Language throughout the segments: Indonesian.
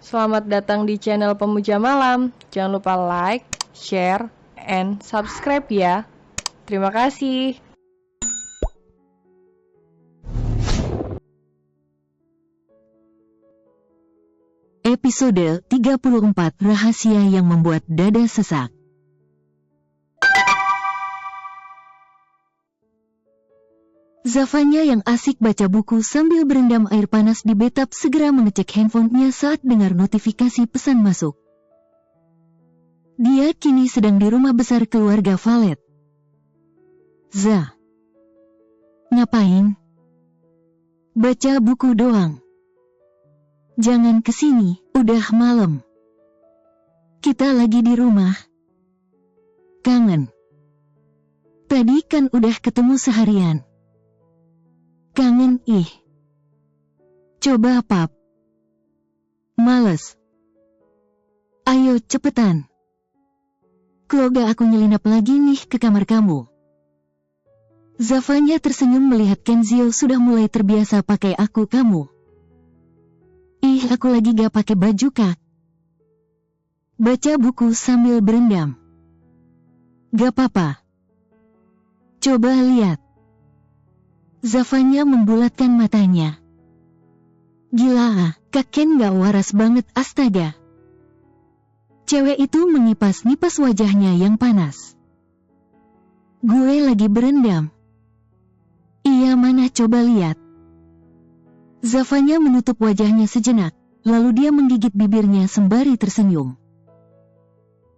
Selamat datang di channel Pemuja Malam. Jangan lupa like, share, and subscribe ya. Terima kasih. Episode 34 Rahasia yang Membuat Dada Sesak. Zafanya yang asik baca buku sambil berendam air panas di bathtub segera mengecek handphonenya saat dengar notifikasi pesan masuk. Dia kini sedang di rumah besar keluarga Valet. Za. Ngapain? Baca buku doang. Jangan kesini, udah malam. Kita lagi di rumah. Kangen. Tadi kan udah ketemu seharian. Kangen ih. Coba pap. Males. Ayo cepetan. Keluarga aku nyelinap lagi nih ke kamar kamu. Zafanya tersenyum melihat Kenzio sudah mulai terbiasa pakai aku kamu. Ih aku lagi gak pakai baju kak. Baca buku sambil berendam. Gak apa-apa. Coba lihat. Zafanya membulatkan matanya. Gila, Kak Ken gak waras banget astaga. Cewek itu mengipas-nipas wajahnya yang panas. Gue lagi berendam. Iya mana coba lihat. Zafanya menutup wajahnya sejenak, lalu dia menggigit bibirnya sembari tersenyum.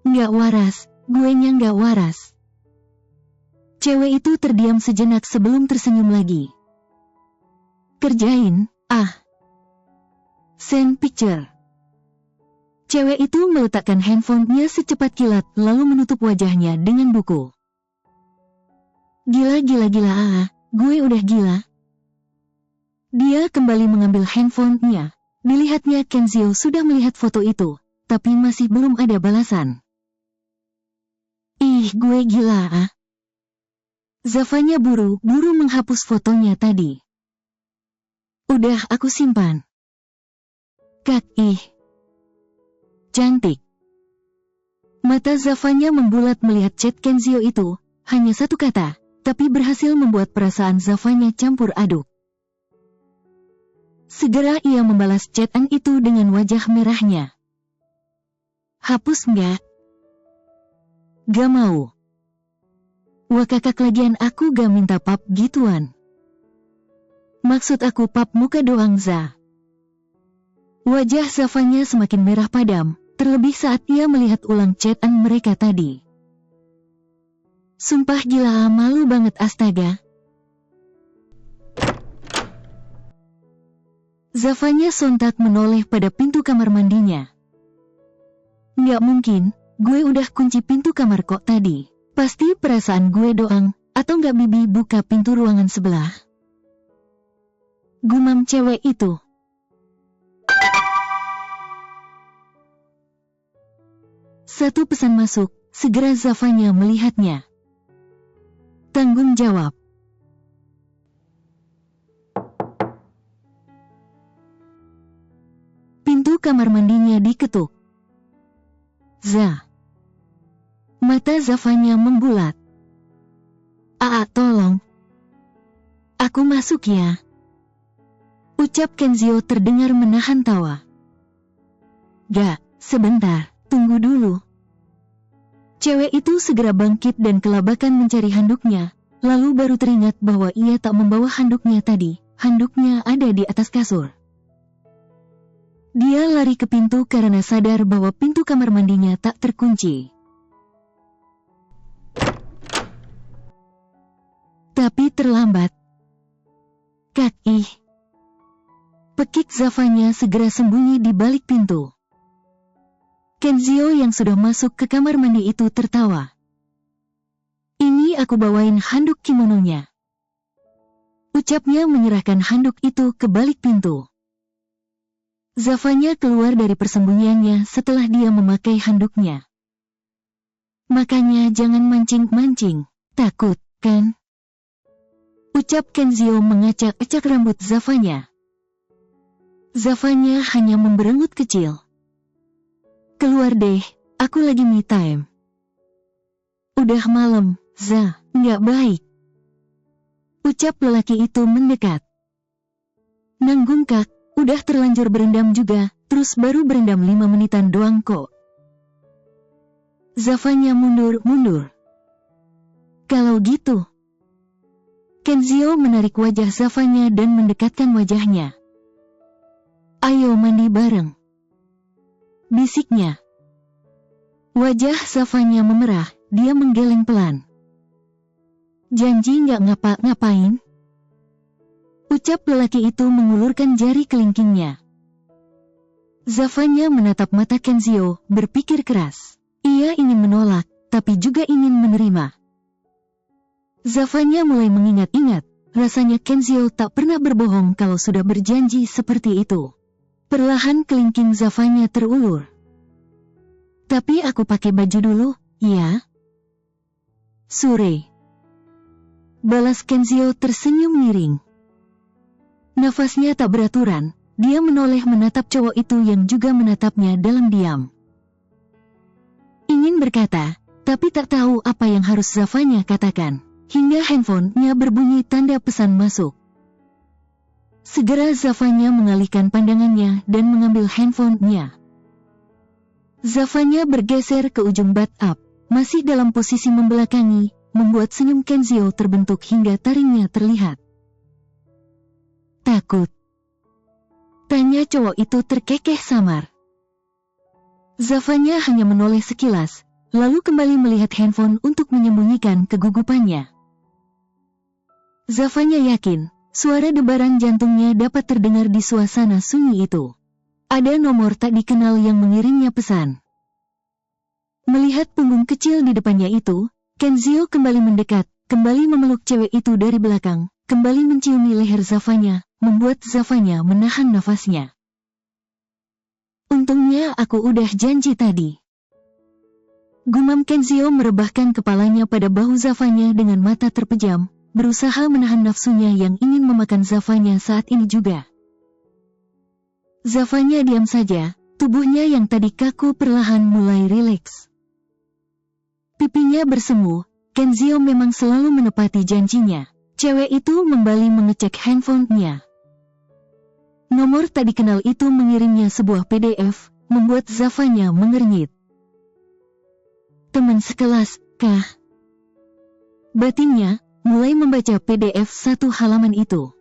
Gak waras, gue nya gak waras. Cewek itu terdiam sejenak sebelum tersenyum lagi. Kerjain, ah. Send picture. Cewek itu meletakkan handphonenya secepat kilat lalu menutup wajahnya dengan buku. Gila, gue udah gila. Dia kembali mengambil handphonenya. Dilihatnya Kenzio sudah melihat foto itu, tapi masih belum ada balasan. Ih, gue gila ah. Zafanya buru-buru menghapus fotonya tadi. Udah aku simpan. Kak, ih. Cantik. Mata Zafanya membulat melihat chat Kenzio itu, hanya satu kata, tapi berhasil membuat perasaan Zafanya campur aduk. Segera ia membalas chatan itu dengan wajah merahnya. Hapus nggak? Gak mau. Wah kakak lagian aku gak minta pap gituan. Maksud aku pap muka doang Za. Wajah Zafanya semakin merah padam, terlebih saat ia melihat ulang chatan mereka tadi. Sumpah gila malu banget astaga. Zafanya sontak menoleh pada pintu kamar mandinya. Nggak mungkin, gue udah kunci pintu kamar kok tadi. Pasti perasaan gue doang, atau nggak bibi buka pintu ruangan sebelah. Gumam cewek itu. Satu pesan masuk, segera Zafanya melihatnya. Tanggung jawab. Pintu kamar mandinya diketuk. Za. Mata Zafanya membulat. Aa tolong. Aku masuk ya. Ucap Kenzio terdengar menahan tawa. Gak, sebentar, tunggu dulu. Cewek itu segera bangkit dan kelabakan mencari handuknya, lalu baru teringat bahwa ia tak membawa handuknya tadi, handuknya ada di atas kasur. Dia lari ke pintu karena sadar bahwa pintu kamar mandinya tak terkunci. Tapi terlambat. Kak ih. Pekik Zafanya segera sembunyi di balik pintu. Kenzio yang sudah masuk ke kamar mandi itu tertawa. Ini aku bawain handuk kimononya. Ucapnya menyerahkan handuk itu ke balik pintu. Zafanya keluar dari persembunyiannya setelah dia memakai handuknya. Makanya jangan mancing-mancing, takut, kan? Ucap Kenzio mengacak-acak rambut Zafanya. Zafanya hanya memberengut kecil. Keluar deh, aku lagi me time. Udah malam, Za, nggak baik. Ucap lelaki itu mendekat. Nanggung kak, udah terlanjur berendam juga, terus baru berendam 5 menitan doang kok. Zafanya mundur. Kalau gitu. Kenzio menarik wajah Zafanya dan mendekatkan wajahnya. Ayo mandi bareng, bisiknya. Wajah Zafanya memerah, dia menggeleng pelan. Janji nggak ngapa-ngapain? Ucap lelaki itu mengulurkan jari kelingkingnya. Zafanya menatap mata Kenzio, berpikir keras. Ia ingin menolak, tapi juga ingin menerima. Zafanya mulai mengingat-ingat, rasanya Kenzio tak pernah berbohong kalau sudah berjanji seperti itu. Perlahan kelingking Zafanya terulur. Tapi aku pakai baju dulu, ya? Sore. Balas Kenzio tersenyum miring. Nafasnya tak beraturan, dia menoleh menatap cowok itu yang juga menatapnya dalam diam. Ingin berkata, tapi tak tahu apa yang harus Zafanya katakan, hingga handphonenya berbunyi tanda pesan masuk. Segera Zafanya mengalihkan pandangannya dan mengambil handphonenya. Zafanya bergeser ke ujung bathtub, masih dalam posisi membelakangi, membuat senyum Kenzio terbentuk hingga taringnya terlihat. Takut? Tanya cowok itu terkekeh samar. Zafanya hanya menoleh sekilas, lalu kembali melihat handphone untuk menyembunyikan kegugupannya. Zafanya yakin, suara debaran jantungnya dapat terdengar di suasana sunyi itu. Ada nomor tak dikenal yang mengirimnya pesan. Melihat punggung kecil di depannya itu, Kenzio kembali mendekat, kembali memeluk cewek itu dari belakang, kembali menciumi leher Zafanya, membuat Zafanya menahan nafasnya. Untungnya aku udah janji tadi. Gumam Kenzio merebahkan kepalanya pada bahu Zafanya dengan mata terpejam, berusaha menahan nafsunya yang ingin memakan Zafanya saat ini juga. Zafanya diam saja, tubuhnya yang tadi kaku perlahan mulai rileks. Pipinya bersemu, Kenzio memang selalu menepati janjinya. Cewek itu kembali mengecek handphonenya. Nomor tak dikenal itu mengirimnya sebuah PDF, membuat Zafanya mengernyit. Teman sekelas, kah? Batinnya mulai membaca PDF satu halaman itu.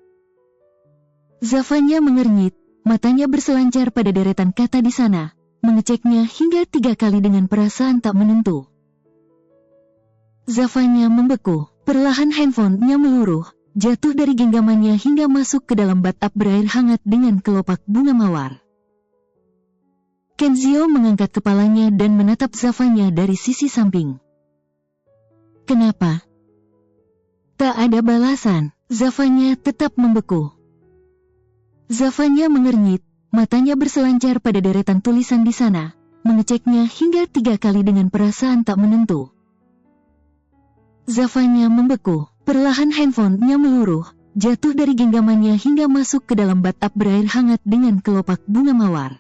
Zafanya mengernyit, matanya berselancar pada deretan kata di sana, mengeceknya hingga 3 kali dengan perasaan tak menentu. Zafanya membeku, perlahan handphonenya meluruh, jatuh dari genggamannya hingga masuk ke dalam bathtub berair hangat dengan kelopak bunga mawar. Kenzio mengangkat kepalanya dan menatap Zafanya dari sisi samping. Kenapa? Tak ada balasan, Zafanya tetap membeku. Zafanya mengernyit, matanya berselancar pada deretan tulisan di sana, mengeceknya hingga 3 kali dengan perasaan tak menentu. Zafanya membeku, perlahan handphonenya meluruh, jatuh dari genggamannya hingga masuk ke dalam bathtub berair hangat dengan kelopak bunga mawar.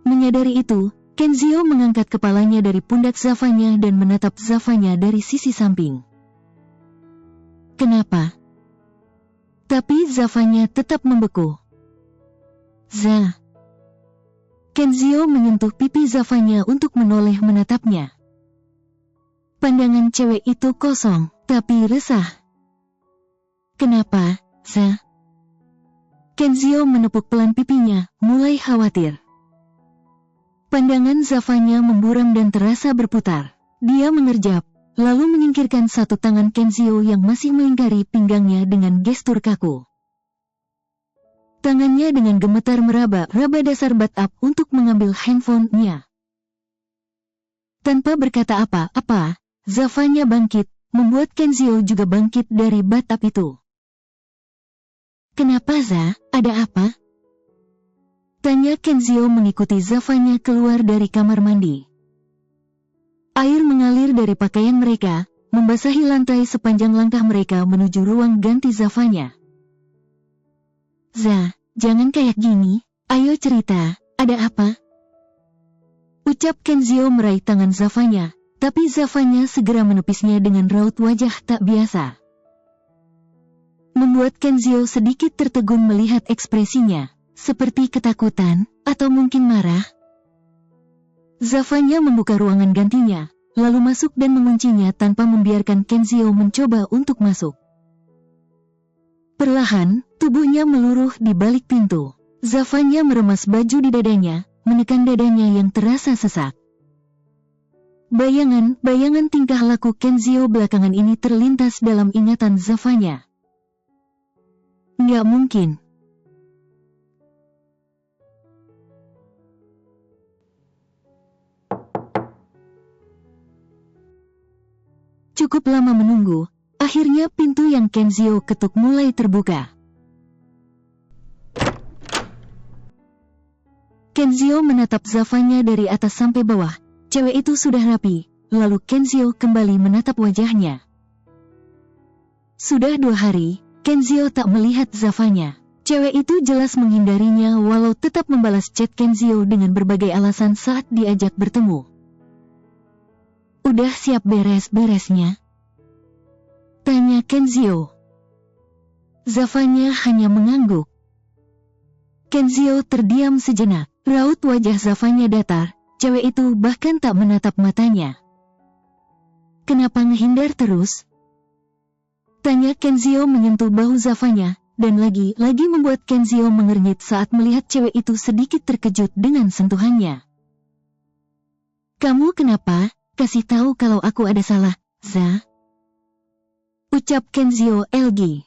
Menyadari itu, Kenzio mengangkat kepalanya dari pundak Zafanya dan menatap Zafanya dari sisi samping. Kenapa? Tapi Zafanya tetap membeku. Za. Kenzio menyentuh pipi Zafanya untuk menoleh menatapnya. Pandangan cewek itu kosong, tapi resah. Kenapa, Za? Kenzio menepuk pelan pipinya, mulai khawatir. Pandangan Zafanya memburam dan terasa berputar. Dia mengerjap, lalu menyingkirkan satu tangan Kenzio yang masih melingkari pinggangnya dengan gestur kaku. Tangannya dengan gemetar meraba-raba dasar bathtub untuk mengambil handphonenya. Tanpa berkata apa-apa, Zafanya bangkit, membuat Kenzio juga bangkit dari bathtub itu. Kenapa Za? Ada apa? Tanya Kenzio mengikuti Zafanya keluar dari kamar mandi. Air mengalir dari pakaian mereka, membasahi lantai sepanjang langkah mereka menuju ruang ganti Zafanya. Za, jangan kayak gini, ayo cerita, ada apa? Ucap Kenzio meraih tangan Zafanya, tapi Zafanya segera menepisnya dengan raut wajah tak biasa. Membuat Kenzio sedikit tertegun melihat ekspresinya, seperti ketakutan, atau mungkin marah. Zafanya membuka ruangan gantinya, lalu masuk dan menguncinya tanpa membiarkan Kenzio mencoba untuk masuk. Perlahan, tubuhnya meluruh di balik pintu. Zafanya meremas baju di dadanya, menekan dadanya yang terasa sesak. Bayangan tingkah laku Kenzio belakangan ini terlintas dalam ingatan Zafanya. Nggak mungkin. Cukup lama menunggu, akhirnya pintu yang Kenzio ketuk mulai terbuka. Kenzio menatap Zafanya dari atas sampai bawah. Cewek itu sudah rapi, lalu Kenzio kembali menatap wajahnya. Sudah 2 hari, Kenzio tak melihat Zafanya. Cewek itu jelas menghindarinya walau tetap membalas chat Kenzio dengan berbagai alasan saat diajak bertemu. Udah siap beres-beresnya? Tanya Kenzio. Zafanya hanya mengangguk. Kenzio terdiam sejenak. Raut wajah Zafanya datar, cewek itu bahkan tak menatap matanya. Kenapa ngehindar terus? Tanya Kenzio menyentuh bahu Zafanya, dan lagi-lagi membuat Kenzio mengernyit saat melihat cewek itu sedikit terkejut dengan sentuhannya. Kamu kenapa? Kasih tahu kalau aku ada salah, Za. Ucap Kenzio elgi.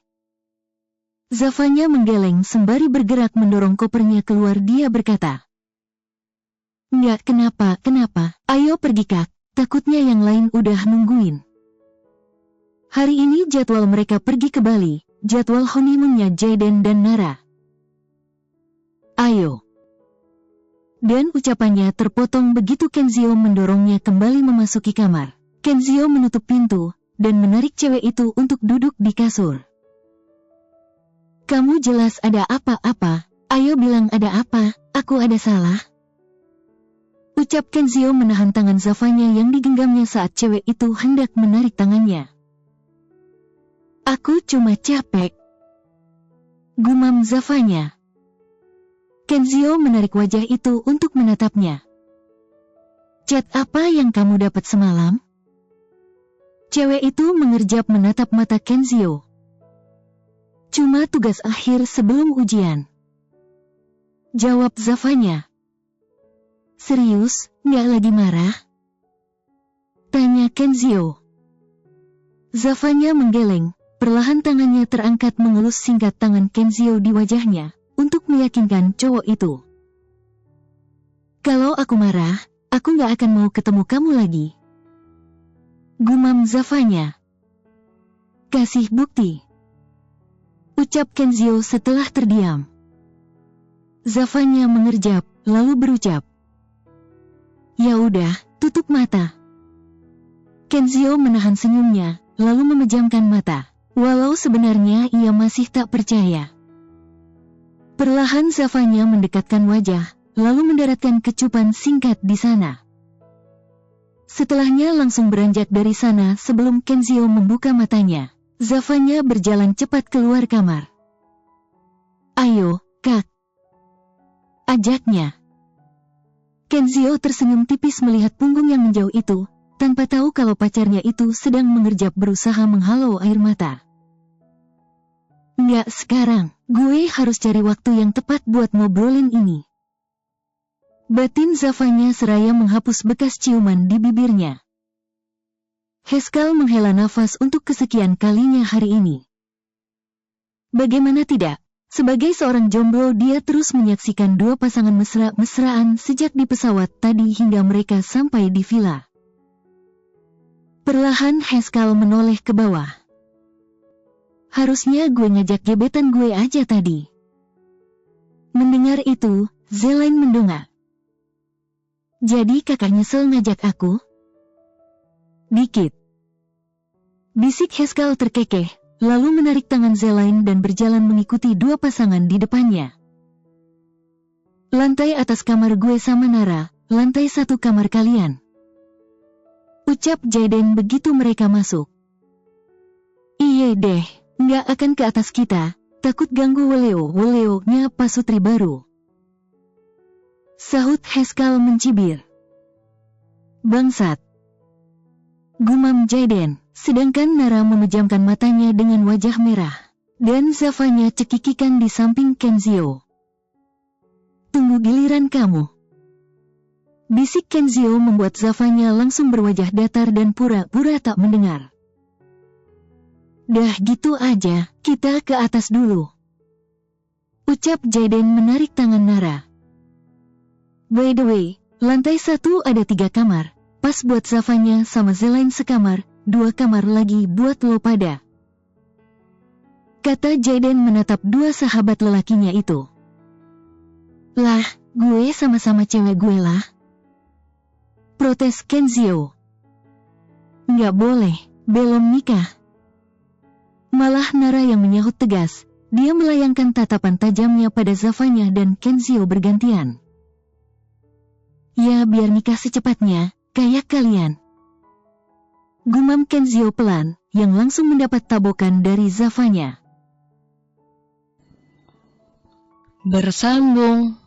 Zafanya menggeleng sembari bergerak mendorong kopernya keluar. Dia berkata, Nggak kenapa, ayo pergi Kak, takutnya yang lain udah nungguin. Hari ini jadwal mereka pergi ke Bali, jadwal honeymoonnya Jaden dan Nara. Ayo. Dan ucapannya terpotong begitu Kenzio mendorongnya kembali memasuki kamar. Kenzio menutup pintu, dan menarik cewek itu untuk duduk di kasur. Kamu jelas ada apa-apa, ayo bilang ada apa, aku ada salah. Ucap Kenzio menahan tangan Zafanya yang digenggamnya saat cewek itu hendak menarik tangannya. Aku cuma capek. Gumam Zafanya. Kenzio menarik wajah itu untuk menatapnya. Chat apa yang kamu dapat semalam? Cewek itu mengerjap menatap mata Kenzio. Cuma tugas akhir sebelum ujian. Jawab Zafanya. Serius, nggak lagi marah? Tanya Kenzio. Zafanya menggeleng, perlahan tangannya terangkat mengelus singkat tangan Kenzio di wajahnya, untuk meyakinkan cowok itu. Kalau aku marah, aku nggak akan mau ketemu kamu lagi. Gumam Zafanya. Kasih bukti. Ucap Kenzio setelah terdiam. Zafanya mengerjap, lalu berucap. Ya udah, tutup mata. Kenzio menahan senyumnya, lalu memejamkan mata. Walau sebenarnya ia masih tak percaya. Perlahan Zafanya mendekatkan wajah, lalu mendaratkan kecupan singkat di sana. Setelahnya langsung beranjak dari sana sebelum Kenzio membuka matanya. Zafanya berjalan cepat keluar kamar. Ayo, Kak. Ajaknya. Kenzio tersenyum tipis melihat punggung yang menjauh itu, tanpa tahu kalau pacarnya itu sedang mengerjap berusaha menghalau air mata. Nggak sekarang, gue harus cari waktu yang tepat buat ngobrolin ini. Batin Zafanya seraya menghapus bekas ciuman di bibirnya. Haskell menghela nafas untuk kesekian kalinya hari ini. Bagaimana tidak? Sebagai seorang jomblo dia terus menyaksikan dua pasangan mesra-mesraan sejak di pesawat tadi hingga mereka sampai di villa. Perlahan Haskell menoleh ke bawah. Harusnya gue ngajak gebetan gue aja tadi. Mendengar itu, Zelain mendongak. Jadi kakak nyesel ngajak aku? Dikit. Bisik Haskell terkekeh. Lalu menarik tangan Zelain dan berjalan mengikuti dua pasangan di depannya. Lantai atas kamar gue sama Nara, lantai 1 kamar kalian. Ucap Jaden begitu mereka masuk. Iya deh, nggak akan ke atas kita, takut ganggu Weleo-nya pasutri baru. Sahut Haskell mencibir. Bangsat. Gumam Jaden, sedangkan Nara memejamkan matanya dengan wajah merah. Dan Zavanya cekikikan di samping Kenzio. Tunggu giliran kamu. Bisik Kenzio membuat Zavanya langsung berwajah datar dan pura-pura tak mendengar. Dah gitu aja, kita ke atas dulu. Ucap Jaden menarik tangan Nara. By the way, lantai 1 ada 3 kamar, pas buat Zavanya sama Zelain sekamar, 2 kamar lagi buat lo pada. Kata Jaden menatap 2 sahabat lelakinya itu. Lah, gue sama-sama cewek gue lah. Protes Kenzio. Nggak boleh, belum nikah. Malah Nara yang menyahut tegas, dia melayangkan tatapan tajamnya pada Zavanya dan Kenzio bergantian. Ya biar nikah secepatnya, kayak kalian. Gumam Kenzio pelan, yang langsung mendapat tabokan dari Zavanya. Bersambung.